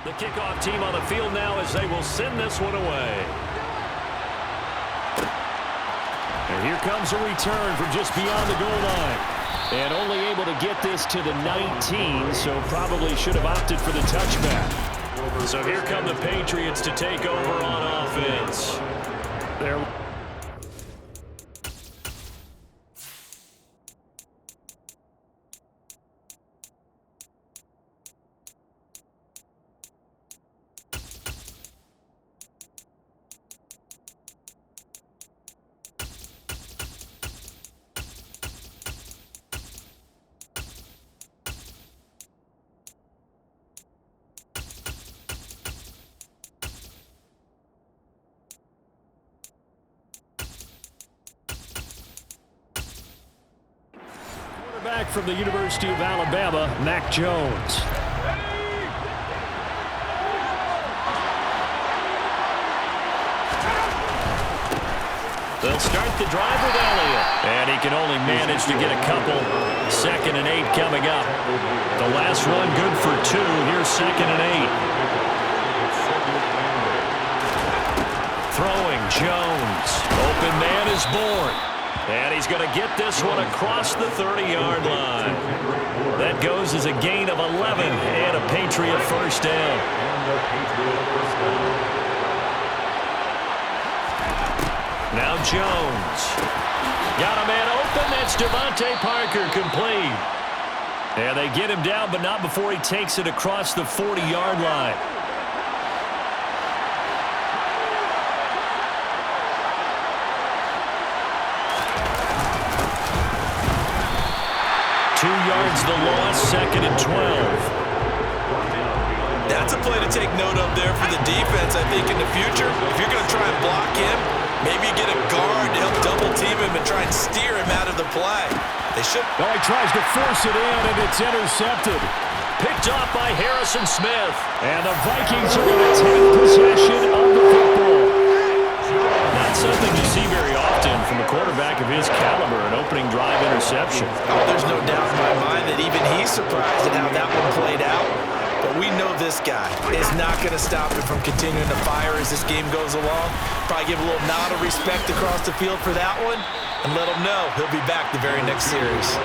The kickoff team on the field now as they will send this one away. And here comes a return from just beyond the goal line. And only able to get this to the 19, so probably should have opted for the touchback. So here come the Patriots to take over on offense. They're back from the University of Alabama, Mac Jones. They'll start the drive with Elliott. And he can only manage to get a couple. 2nd and 8 coming up. The last run good for 2. Here's 2nd and 8. Throwing Jones. Open man is born. And he's going to get this one across the 30-yard line. That goes as a gain of 11 and a Patriot first down. Now Jones. Got a man open. That's Devontae Parker, complete. And they get him down, but not before he takes it across the 40-yard line. The loss, 2nd and 12. That's a play to take note of there for the defense, I think, in the future. If you're going to try and block him, maybe get a guard to help double-team him and try and steer him out of the play. They should. Oh, he tries to force it in, and it's intercepted. Picked off by Harrison Smith. And the Vikings are going to take possession of the football. Not something you see very often from a quarterback of his caliber, an opening drive interception. Oh, there's no doubt in my mind that even he's surprised at how that one played out. But we know this guy is not going to stop him from continuing to fire as this game goes along. Probably give a little nod of respect across the field for that one and let him know he'll be back the very next series.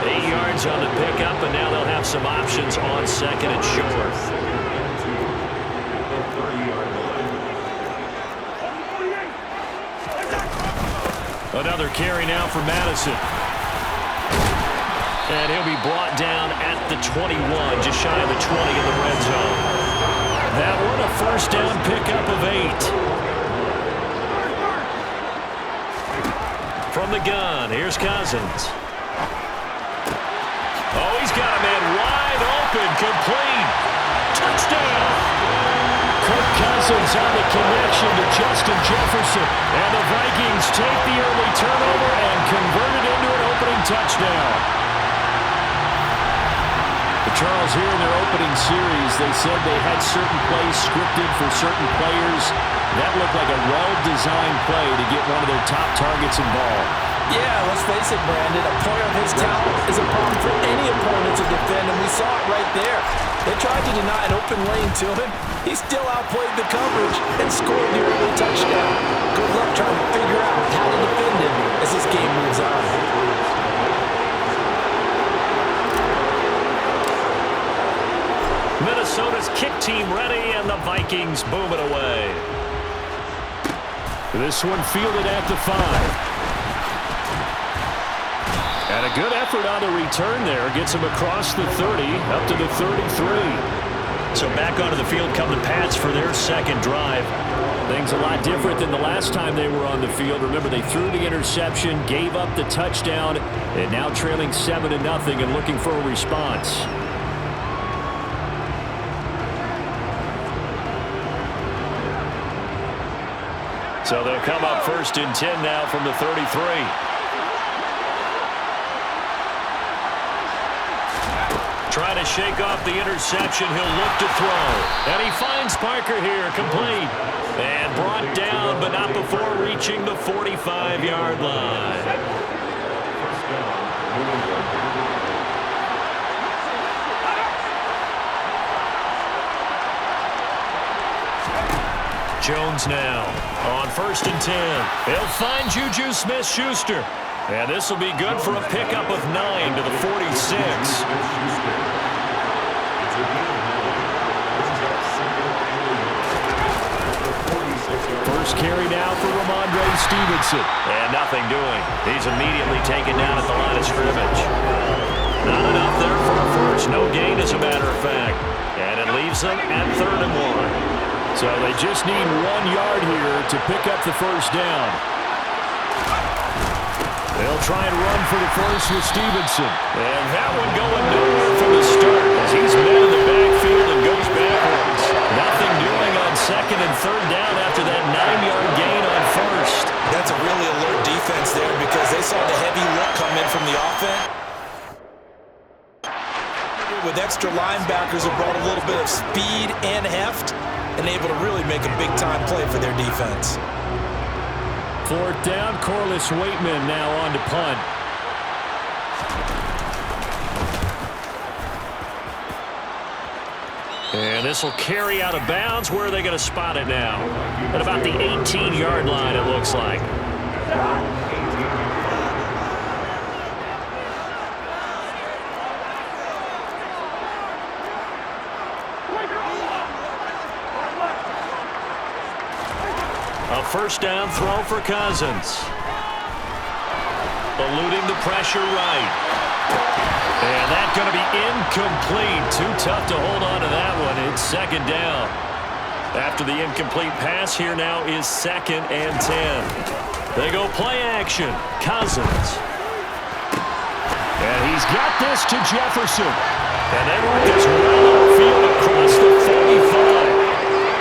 8 yards on the pickup, and now they'll have some options on 2nd and short. Another carry now for Madison. And he'll be brought down at the 21, just shy of the 20 in the red zone. That one a first down pickup of 8. From the gun, here's Cousins. Oh, he's got a man wide open, complete. Touchdown! Kirk Cousins on the connection to Justin Jefferson. And the Vikings take the early turnover and convert it into an opening touchdown. Charles, here in their opening series, they said they had certain plays scripted for certain players. That looked like a well-designed play to get one of their top targets involved. Yeah, let's face it, Brandon. A player of his talent is a problem for any opponent to defend, and we saw it right there. They tried to deny an open lane to him. He still outplayed the coverage and scored the early touchdown. Good luck trying to figure out how to defend him as this game moves on. Minnesota's kick team ready, and the Vikings boom it away. This one fielded at the 5. And a good effort on the return there. Gets him across the 30, up to the 33. So back onto the field come the Pats for their 2nd drive. Things a lot different than the last time they were on the field. Remember, they threw the interception, gave up the touchdown, and now trailing 7-0 and looking for a response. So they'll come up 1st and 10 now from the 33. Trying to shake off the interception. He'll look to throw. And he finds Parker here, complete. And brought down, but not before reaching the 45-yard line. Jones now on 1st and 10. They'll find Juju Smith-Schuster. And this will be good for a pickup of 9 to the 46. First carry now for Ramondre Stevenson. And nothing doing. He's immediately taken down at the line of scrimmage. Not enough there for a first. No gain, as a matter of fact. And it leaves them at 3rd and 1. So they just need 1 yard here to pick up the first down. They'll try and run for the first with Stevenson. And that one going nowhere from the start as he's met in the backfield and goes backwards. Nothing doing on 2nd and 3rd down after that 9-yard gain on first. That's a really alert defense there because they saw the heavy look come in from the offense. With extra linebackers that brought a little bit of speed and heft and able to really make a big-time play for their defense. 4th down, Corliss Waitman now on to punt. And this will carry out of bounds. Where are they going to spot it now? At about the 18-yard line, it looks like. A first down throw for Cousins. Eluding the pressure right. And that's going to be incomplete. Too tough to hold on to that one. It's 2nd down. After the incomplete pass, here now is 2nd and 10. They go play action. Cousins. And he's got this to Jefferson. And they work this well upfield across the 45.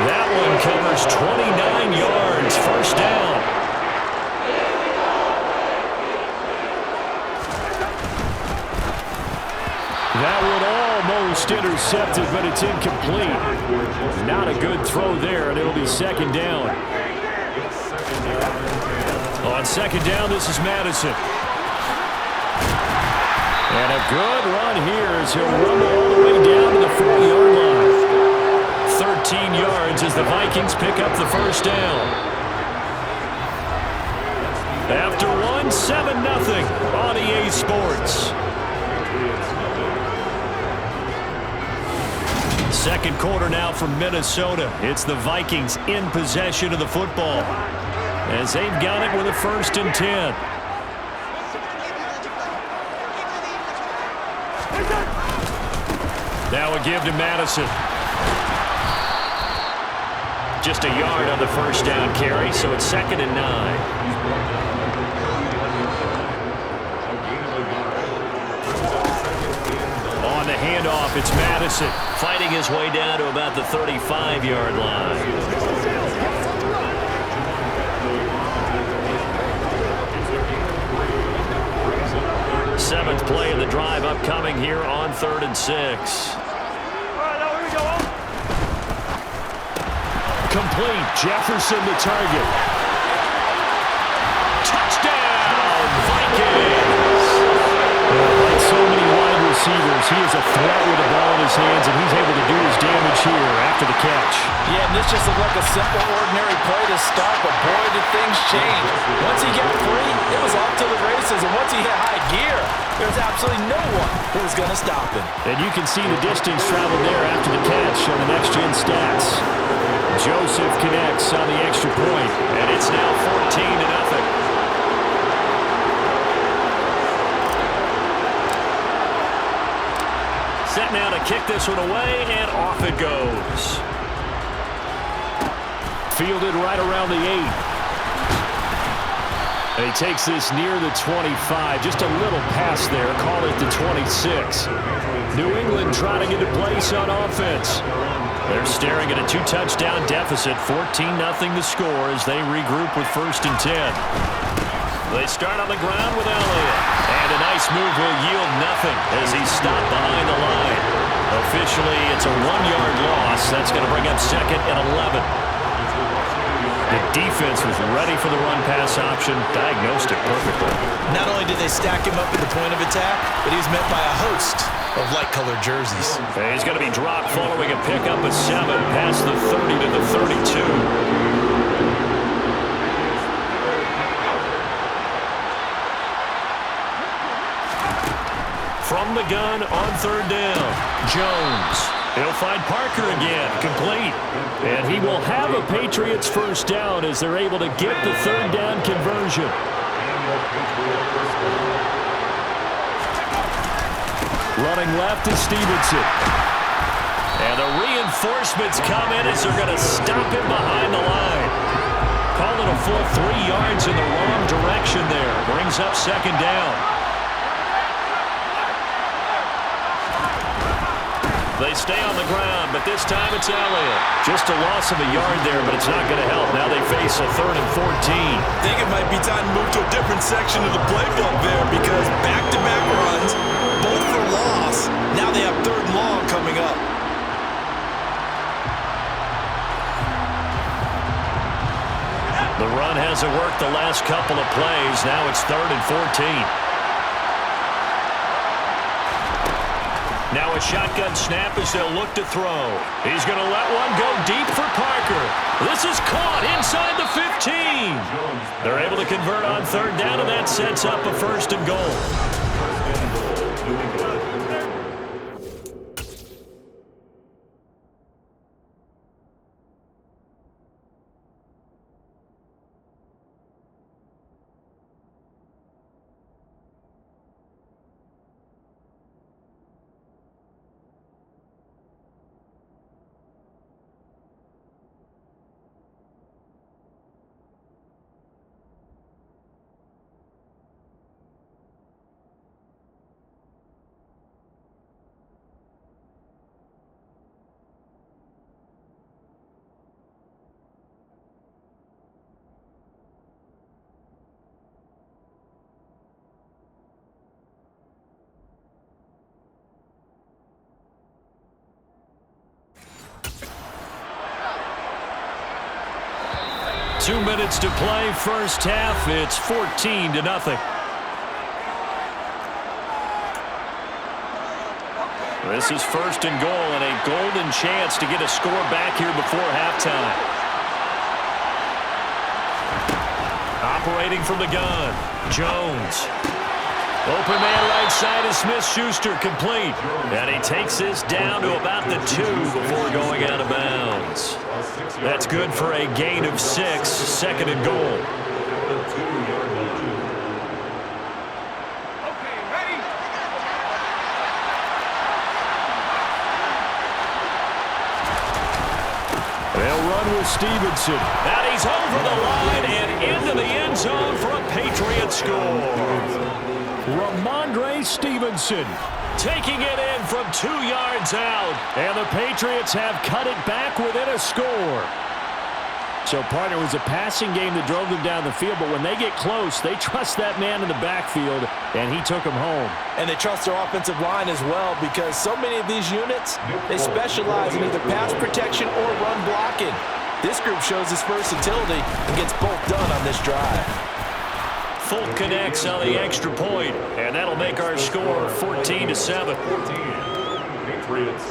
That one covers 29 yards. First down. That one almost intercepted, but it's incomplete. Not a good throw there, and it'll be 2nd down. On 2nd down, this is Madison. And a good run here as he'll rumble all the way down to the 4-yard line. 13 yards as the Vikings pick up the first down. After one, 7-0 on EA Sports. Second quarter now from Minnesota. It's the Vikings in possession of the football as they've got it with a 1st and 10. Now a give to Madison. Just a yard on the first down carry, so it's 2nd and 9. On the handoff, it's Madison fighting his way down to about the 35-yard line. Seventh play of the drive upcoming here on 3rd and 6. Complete. Jefferson the target. Touchdown, Vikings! Like so many wide receivers, he is a threat with the ball in his hands, and he's able to do his damage here after the catch. Yeah, and this just looked like a simple, ordinary play to start, but boy, did things change. Once he got free, it was off to the races, and once he hit high gear, there's absolutely no one who was going to stop him. And you can see the distance traveled there after the catch on the next-gen stats. Joseph connects on the extra point, and it's now 14-0. Set now to kick this one away, and off it goes. Fielded right around the 8. And he takes this near the 25. Just a little pass there. Call it the 26. New England trying to get a place on offense. They're staring at a 2-touchdown deficit. 14-0 the score as they regroup with 1st and 10. They start on the ground with Elliott. And a nice move will yield nothing as he's stopped behind the line. Officially, it's a 1-yard loss. That's going to bring up 2nd and 11. The defense was ready for the run-pass option, diagnosed it perfectly. Not only did they stack him up at the point of attack, but he was met by a host of light-colored jerseys. And he's going to be dropped following a pickup of 7 past the 30 to the 32. the gun on third down. Jones. He'll find Parker again, complete. And he will have a Patriots first down as they're able to get the third down conversion. Running left is Stevenson. And the reinforcements come in as they're going to stop him behind the line. Call it a full 3 yards in the wrong direction there. Brings up second down. They stay on the ground, but this time it's Elliott. Just a loss of a yard there, but it's not going to help. Now they face a 3rd and 14. I think it might be time to move to a different section of the playbook there because back-to-back runs, both for loss. Now they have 3rd and long coming up. The run hasn't worked the last couple of plays. Now it's 3rd and 14. Now a shotgun snap as they'll look to throw. He's going to let one go deep for Parker. This is caught inside the 15. They're able to convert on third down, and that sets up a 1st and goal. 2 minutes to play, first half. It's 14-0. This is 1st and goal and a golden chance to get a score back here before halftime. Operating from the gun, Jones. Open man right side is Smith-Schuster, complete. And he takes this down to about the 2 before going out of bounds. That's good for a gain of 6, 2nd and goal. They'll run with Stevenson. And he's over the line and into the end zone for a Patriot score. Ramondre Stevenson taking it in from 2 yards out. And the Patriots have cut it back within a score. So, partner, it was a passing game that drove them down the field, but when they get close, they trust that man in the backfield, and he took them home. And they trust their offensive line as well because so many of these units, they specialize in either pass protection or run blocking. This group shows its versatility and gets both done on this drive. Fulton connects on the extra point, and that'll make our score 14-7.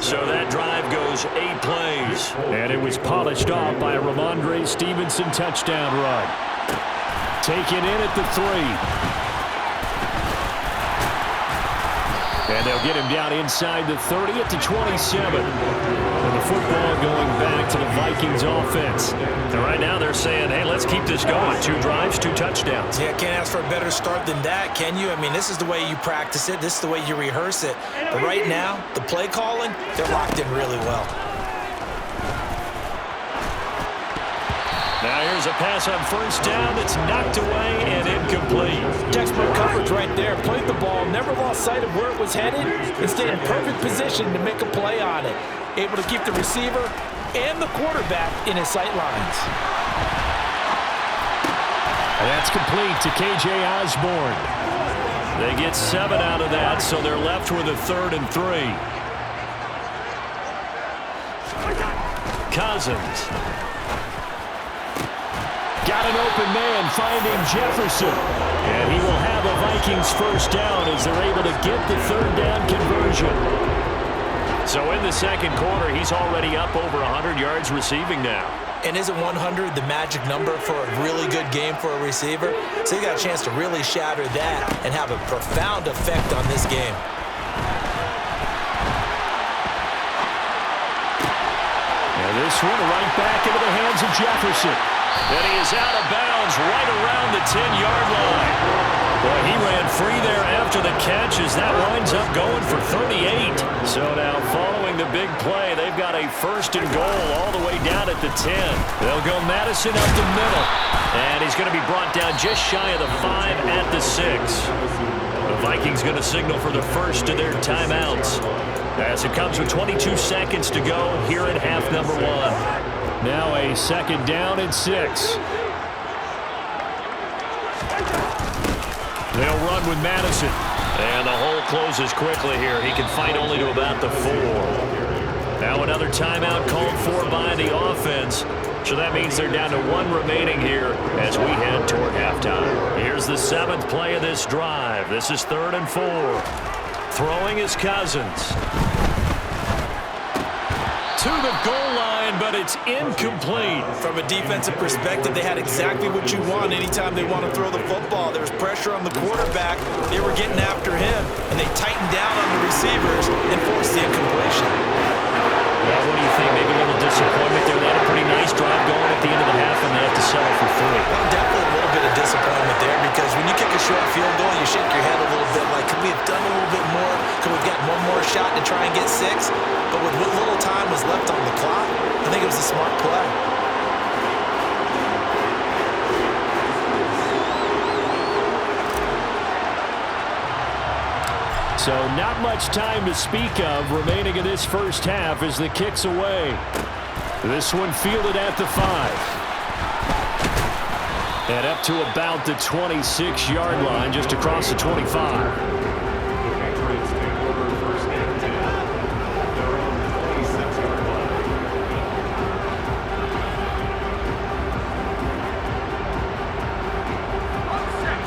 So that drive goes 8 plays. And it was polished off by a Ramondre Stevenson touchdown run. Taken in at the 3. And they'll get him down inside the 30 at the 27. And the football going back to the Vikings offense. And right now they're saying, hey, let's keep this going. 2 drives, 2 touchdowns. Yeah, can't ask for a better start than that, can you? I mean, this is the way you practice it. This is the way you rehearse it. But right now, the play calling, they're locked in really well. Now here's a pass on first down that's knocked away and incomplete. Textbook coverage right there. Played the ball, never lost sight of where it was headed, and stayed in perfect position to make a play on it. Able to keep the receiver and the quarterback in his sight lines. And that's complete to K.J. Osborne. They get 7 out of that, so they're left with a 3rd and 3. Cousins. Got an open man, finding Jefferson. And he will have a Vikings first down as they're able to get the 3rd down conversion. So in the second quarter, he's already up over 100 yards receiving now. And isn't 100 the magic number for a really good game for a receiver? So he got a chance to really shatter that and have a profound effect on this game. This one right back into the hands of Jefferson. And he is out of bounds right around the 10-yard line. Boy, he ran free there after the catch as that winds up going for 38. So now following the big play, they've got a first and goal all the way down at the 10. They'll go Madison up the middle. And he's going to be brought down just shy of the 5 at the 6. The Vikings going to signal for the first of their timeouts, as it comes with 22 seconds to go here at half number 1. Now a second down and 6. They'll run with Madison. And the hole closes quickly here. He can fight only to about the 4. Now another timeout called for by the offense. So that means they're down to 1 remaining here as we head toward halftime. Here's the 7th play of this drive. This is 3rd and 4. Throwing is Cousins. To the goal line, but it's incomplete. From a defensive perspective, they had exactly what you want anytime they want to throw the football. There was pressure on the quarterback. They were getting after him, and they tightened down on the receivers and forced the incompletion. Yeah, what do you think? Maybe a little disappointment there. They had a pretty nice drive going at the end of the half, and they have to settle for 3. Well, definitely a little bit of disappointment there, because when you kick a short field goal, you shake your head a little bit like, could we have done a little bit more? Could we have gotten one more shot to try and get 6? But with what little time was left on the clock, I think it was a smart play. So not much time to speak of remaining in this first half as the kick's away. This one fielded at the 5. And up to about the 26-yard line, just across the 25.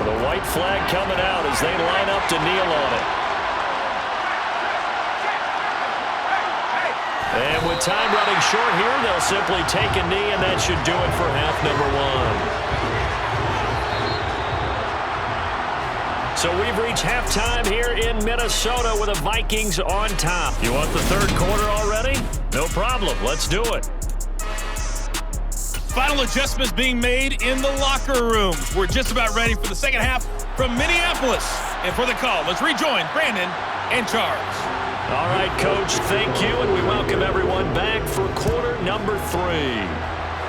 The white flag coming out as they line up to kneel on it. And with time running short here, they'll simply take a knee, and that should do it for half number 1. So we've reached halftime here in Minnesota with the Vikings on top. You want the 3rd quarter already? No problem. Let's do it. Final adjustments being made in the locker rooms. We're just about ready for the second half from Minneapolis. And for the call, let's rejoin Brandon and Charles. All right, Coach, thank you, and we welcome everyone back for quarter number 3.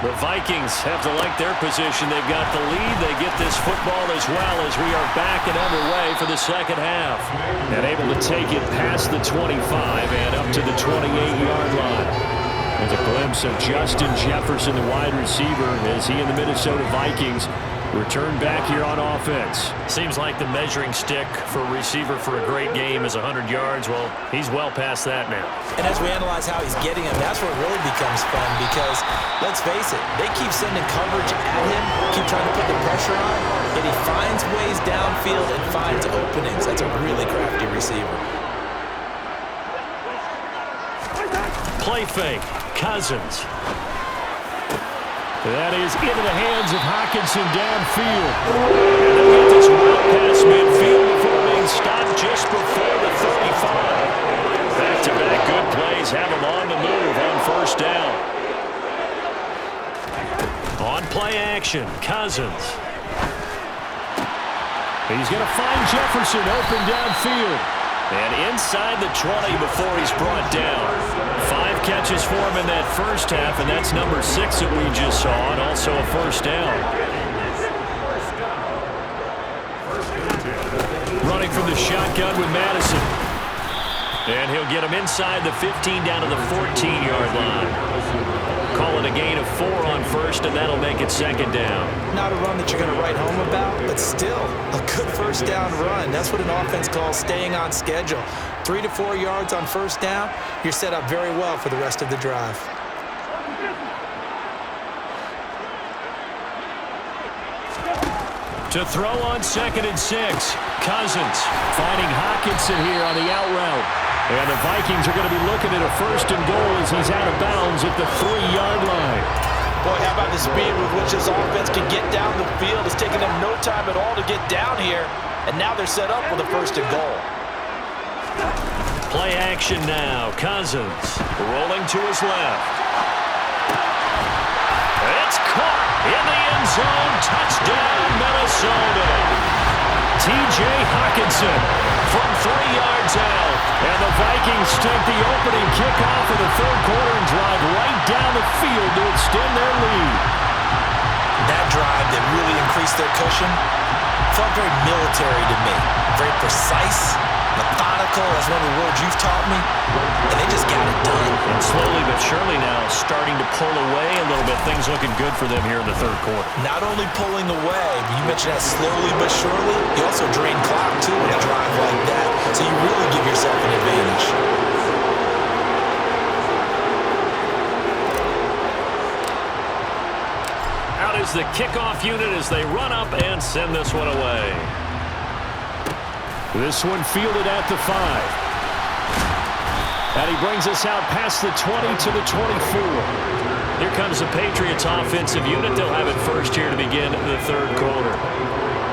The Vikings have to like their position. They've got the lead. They get this football as well as we are back and underway for the second half. And able to take it past the 25 and up to the 28-yard line. There's a glimpse of Justin Jefferson, the wide receiver, as he and the Minnesota Vikings return back here on offense. Seems like the measuring stick for a receiver for a great game is 100 yards. Well, he's well past that now. And as we analyze how he's getting him, that's where it really becomes fun, because let's face it, they keep sending coverage at him, keep trying to put the pressure on, and he finds ways downfield and finds openings. That's a really crafty receiver. Play fake. Cousins. That is into the hands of Hockenson downfield. And they'll get this well past midfield before being stopped just before the 35. Back-to-back good plays have him on the move on first down. On play action, Cousins. He's going to find Jefferson open downfield. And inside the 20 before he's brought down. 5 catches for him in that first half, and that's number 6 that we just saw, and also a first down. Running from the shotgun with Madison. And he'll get him inside the 15 down to the 14-yard line. Call it a gain of 4 on first, and that'll make it second down. Not a run that you're going to write home about, but still a good first down run. That's what an offense calls staying on schedule. 3 to 4 yards on first down, you're set up very well for the rest of the drive. To throw on 2nd and 6, Cousins finding Hockenson here on the out route. And the Vikings are going to be looking at a first and goal as he's out of bounds at the 3-yard line. Boy, how about the speed with which this offense can get down the field? It's taken them no time at all to get down here. And now they're set up with a first and goal. Play action now. Cousins rolling to his left. It's caught in the end zone. Touchdown, Minnesota. T.J. Hockenson from 3 yards out. And the Vikings take the opening kickoff of the third quarter and drive right down the field to extend their lead. That drive that really increased their cushion felt very military to me. Very precise, methodical, that's one of the words you've taught me, and they just got it done. And slowly but surely now starting to pull away a little bit. Things looking good for them here in the third quarter. Not only pulling away, but you mentioned that slowly but surely, you also drain clock too in a drive like that, so you really give yourself an advantage. Out is the kickoff unit as they run up and send this one away. This one fielded at the 5. And he brings us out past the 20 to the 24. Here comes the Patriots offensive unit. They'll have it first here to begin the third quarter.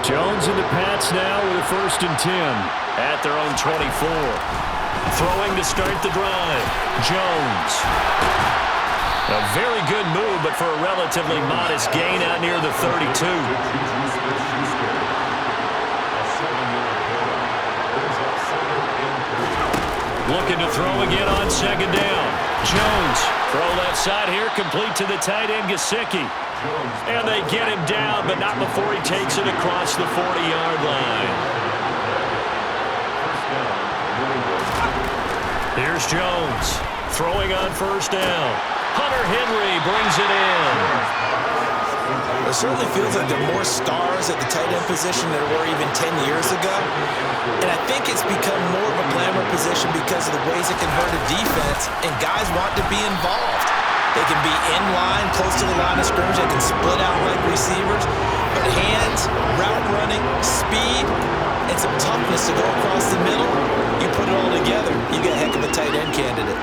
Jones and the Pats now with a 1st and 10 at their own 24. Throwing to start the drive. Jones. A very good move, but for a relatively modest gain out near the 32. Looking to throw again on 2nd down. Jones, throw left side here, complete to the tight end, Gesicki. And they get him down, but not before he takes it across the 40-yard line. Here's Jones, throwing on 1st down. Hunter Henry brings it in. It certainly feels like there are more stars at the tight end position than there were even 10 years ago. And I think it's become more of a glamour position because of the ways it can hurt a defense, and guys want to be involved. They can be in line, close to the line of scrimmage. They can split out like receivers. But hands, route running, speed, and some toughness to go across the middle, you put it all together, you get a heck of a tight end candidate.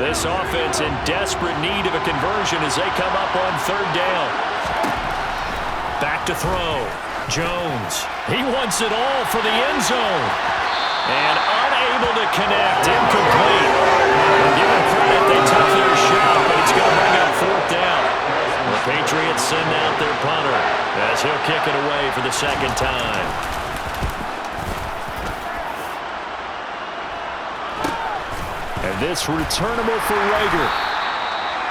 This offense in desperate need of a conversion as they come up on 3rd down. Back to throw. Jones. He wants it all for the end zone. And unable to connect. Incomplete. And give him credit, they took their shot, but it's going to bring up 4th down. The Patriots send out their punter as he'll kick it away for the 2nd time. And this returnable for Rager.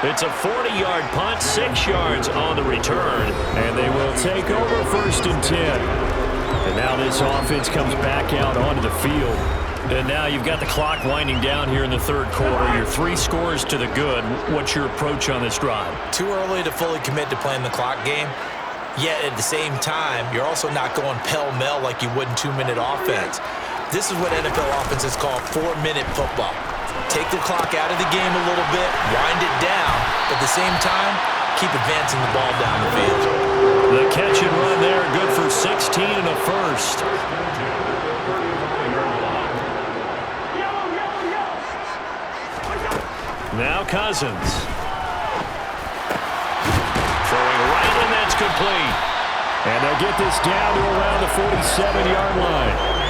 It's a 40-yard punt, 6 yards on the return, and they will take over 1st and 10. And now this offense comes back out onto the field. And now you've got the clock winding down here in the third quarter. You're 3 scores to the good. What's your approach on this drive? Too early to fully commit to playing the clock game. Yet at the same time, you're also not going pell-mell like you would in 2-minute offense. This is what NFL offenses call 4-minute football. Take the clock out of the game a little bit, wind it down, but at the same time, keep advancing the ball down the field. The catch and run there, good for 16 and a 1st. Now Cousins. Throwing right, and that's complete. And they'll get this down to around the 47-yard line.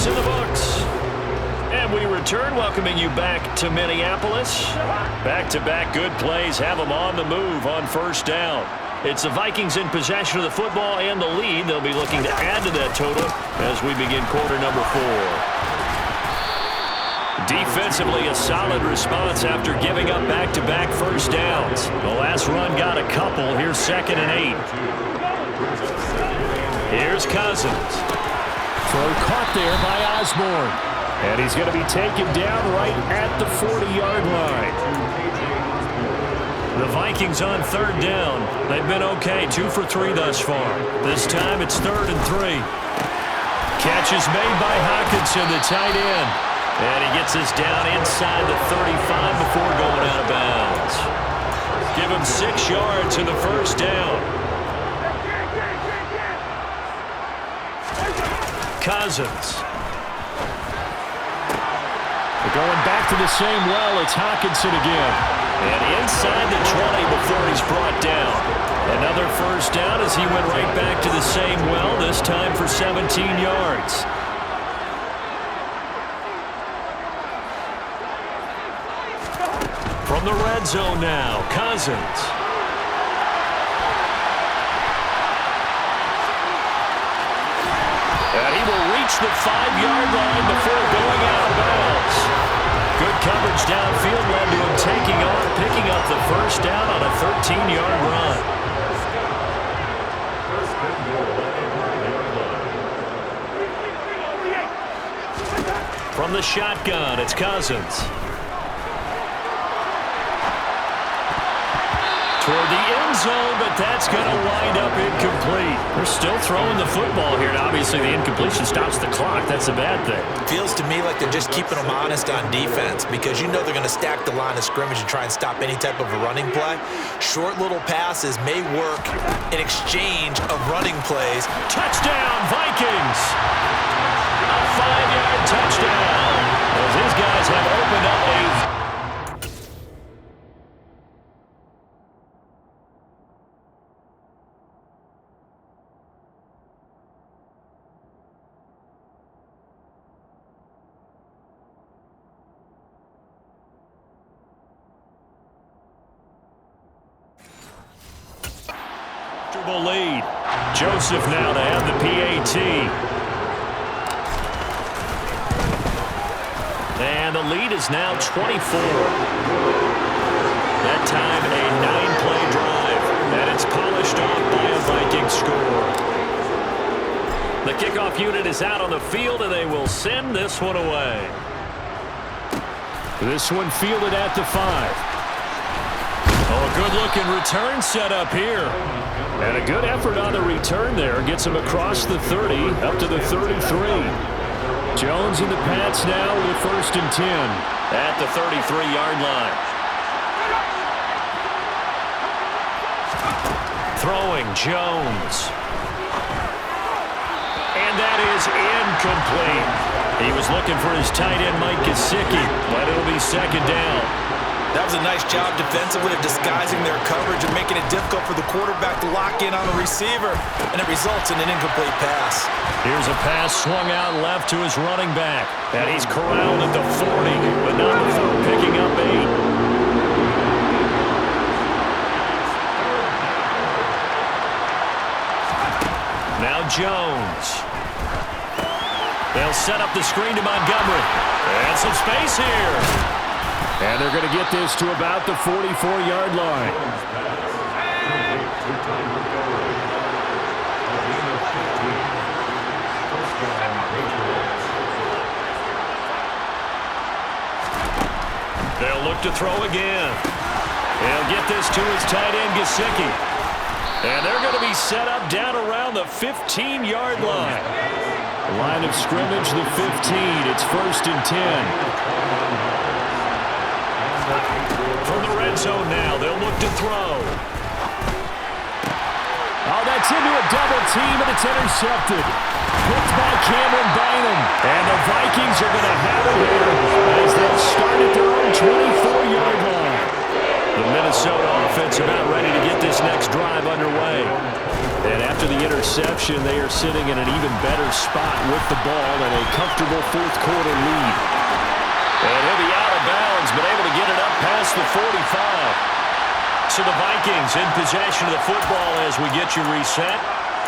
In the books. And we return, welcoming you back to Minneapolis. Back-to-back good plays have them on the move on 1st down. It's the Vikings in possession of the football and the lead. They'll be looking to add to that total as we begin quarter number 4. Defensively, a solid response after giving up back-to-back 1st downs. The last run got a couple. Here's 2nd and 8. Here's Cousins. Throw caught there by Osborne. And he's going to be taken down right at the 40-yard line. The Vikings on 3rd down. They've been okay, 2 for 3 thus far. This time it's 3rd and 3. Catch is made by Hockenson, the tight end. And he gets this down inside the 35 before going out of bounds. Give him 6 yards in the 1st down. Cousins. Going back to the same well, it's Hockenson again. And inside the 20 before he's brought down. Another first down as he went right back to the same well, this time for 17 yards. From the red zone now, Cousins. And he will reach the 5-yard line before going out of bounds. Good coverage downfield led to him taking off, picking up the first down on a 13-yard run. From the shotgun, it's Cousins. Toward the end zone, but that's going to wind up incomplete. They're still throwing the football here, and obviously the incompletion stops the clock. That's a bad thing. Feels to me like they're just keeping them honest on defense because you know they're going to stack the line of scrimmage and try and stop any type of a running play. Short little passes may work in exchange of running plays. Touchdown, Vikings! A 5-yard touchdown as these guys have opened up a... lead. Joseph now to have the PAT. And the lead is now 24. That time a 9-play drive. And it's polished off by a Viking score. The kickoff unit is out on the field and they will send this one away. This one fielded at the 5. Oh, a good-looking return set up here. And a good effort on the return there. Gets him across the 30, up to the 33. Jones and the Pats now with 1st and 10 at the 33-yard line. Throwing, Jones. And that is incomplete. He was looking for his tight end, Mike Gesicki, but it'll be 2nd down. That was a nice job defensively of disguising their coverage and making it difficult for the quarterback to lock in on the receiver, and it results in an incomplete pass. Here's a pass swung out left to his running back, and he's corralled at the 40, but not before picking up 8. Now Jones. They'll set up the screen to Montgomery. And some space here. And they're going to get this to about the 44-yard line. They'll look to throw again. They'll get this to his tight end, Gesicki. And they're going to be set up down around the 15-yard line. Line of scrimmage, the 15. It's 1st and 10. From the red zone now, they'll look to throw. Oh, that's into a double team, and it's intercepted. Picked by Cameron Bynum. And the Vikings are going to have it here as they'll start at their own 24-yard line. The Minnesota offense about ready to get this next drive underway. And after the interception, they are sitting in an even better spot with the ball and a comfortable 4th quarter lead. And he'll be out of bounds, but able to get it up past the 45. So the Vikings in possession of the football as we get you reset.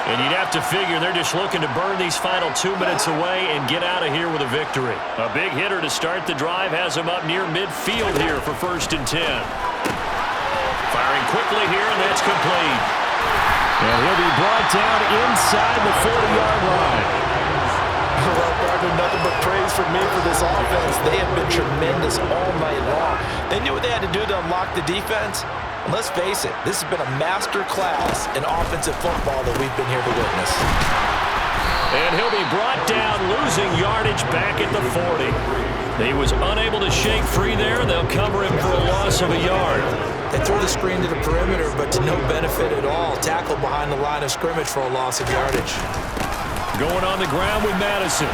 And you'd have to figure they're just looking to burn these final 2 minutes away and get out of here with a victory. A big hitter to start the drive has him up near midfield here for 1st and 10. Firing quickly here, and that's complete. And he'll be brought down inside the 40-yard line. Well, partner, nothing but praise from me for this offense. They have been tremendous all night long. They knew what they had to do to unlock the defense. And let's face it, this has been a master class in offensive football that we've been here to witness. And he'll be brought down, losing yardage back at the 40. He was unable to shake free there. They'll cover him for a loss of a yard. They threw the screen to the perimeter, but to no benefit at all. Tackled behind the line of scrimmage for a loss of yardage. Going on the ground with Madison.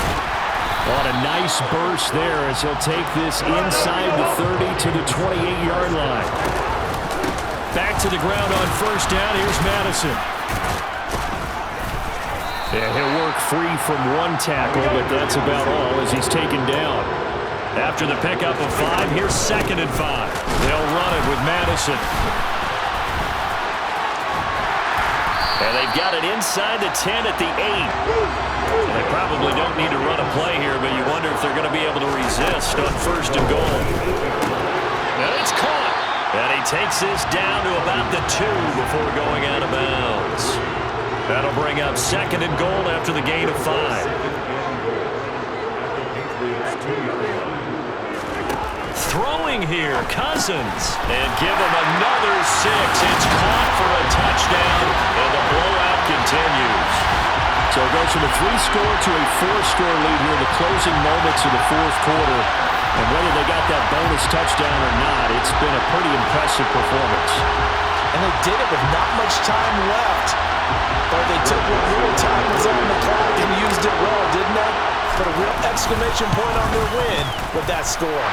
On a nice burst there as he'll take this inside the 30 to the 28-yard line. Back to the ground on first down. Here's Madison. Yeah, he'll work free from one tackle, but that's about all as he's taken down. After the pickup of 5, here's 2nd and 5. They'll run it with Madison. And they've got it inside the 10 at the 8. They probably don't need to run a play here, but you wonder if they're going to be able to resist on 1st and goal. And it's caught. And he takes this down to about the 2 before going out of bounds. That'll bring up 2nd and goal after the gain of 5. Throwing here, Cousins. And give him another 6. It's caught for a touchdown, and the blowout continues. So it goes from a 3-score to a 4-score lead here in the closing moments of the 4th quarter. And whether they got that bonus touchdown or not, it's been a pretty impressive performance. And they did it with not much time left. But they took what little time was on the clock and used it well, didn't they? Put a real exclamation point on their win with that score.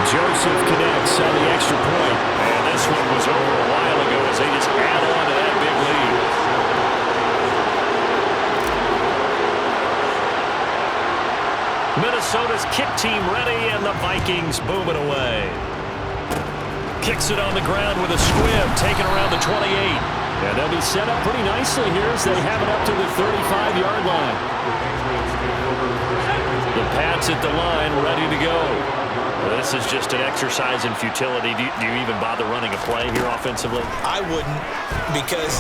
Joseph connects on the extra point. And this one was over a while ago as they just add on to that big lead. Minnesota's kick team ready, and the Vikings boom it away. Kicks it on the ground with a squib, taken around the 28. And they'll be set up pretty nicely here as they have it up to the 35-yard line. The Pats at the line, ready to go. Well, this is just an exercise in futility. Do you even bother running a play here offensively? I wouldn't, because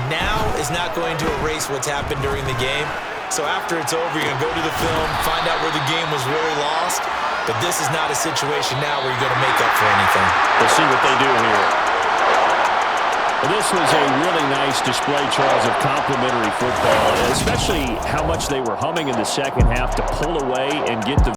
now is not going to erase what's happened during the game. So after it's over, you're going to go to the film, find out where the game was really lost. But this is not a situation now where you're going to make up for anything. We'll see what they do here. Well, this was a really nice display, Charles, of complimentary football, especially how much they were humming in the second half to pull away and get the